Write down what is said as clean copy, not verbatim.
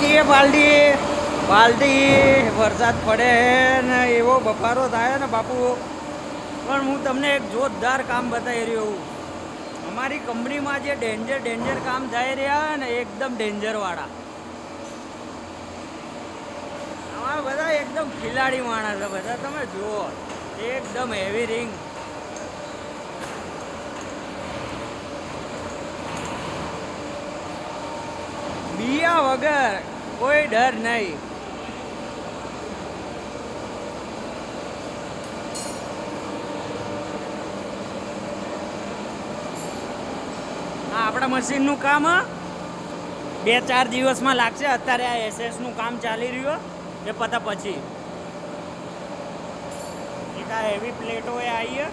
જઈએ બાલટી વરસાદ પડે ને એવો બફારો થાય ને બાપુ. પણ હું તમને એક જોરદાર કામ બતાવી રહ્યો છું. અમારી કંપનીમાં જે ડેન્જર કામ થઈ રહ્યા ને એકદમ ડેન્જરવાળા. અમારા બધા એકદમ ખિલાડી માણસ છે બધા. તમે જુઓ એકદમ હેવી રિંગ. બીયા વગર કોઈ ડર નહીં. આ આપણા મશીનનું કામ 2-4 દિવસમાં લાગશે. અત્યારે આ એસએસનું કામ ચાલી રહ્યું એ પતા પછી એક આ હેવી પ્લેટો એ આવી.